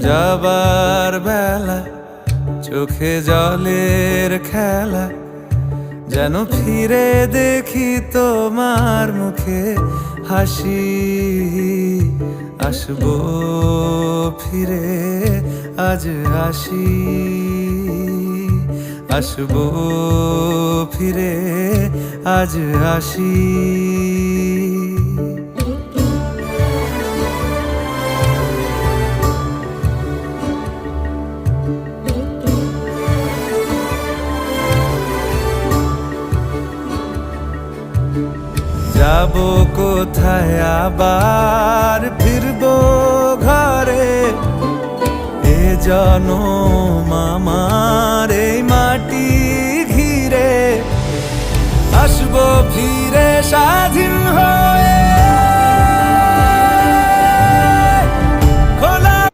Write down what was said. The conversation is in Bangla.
যাবার বেলা চোখে জলের খেলা, যেন ফিরে দেখি তোমার মুখে হাসি। আসবো ফিরে আজ আসি, আসবো ফিরে আজ আসি। যাবো কোথায় আবার ফিরবো ঘরে, এ জনম আমার এই মাটি ঘিরে। আসবো ফিরে স্বাধীন হয়ে।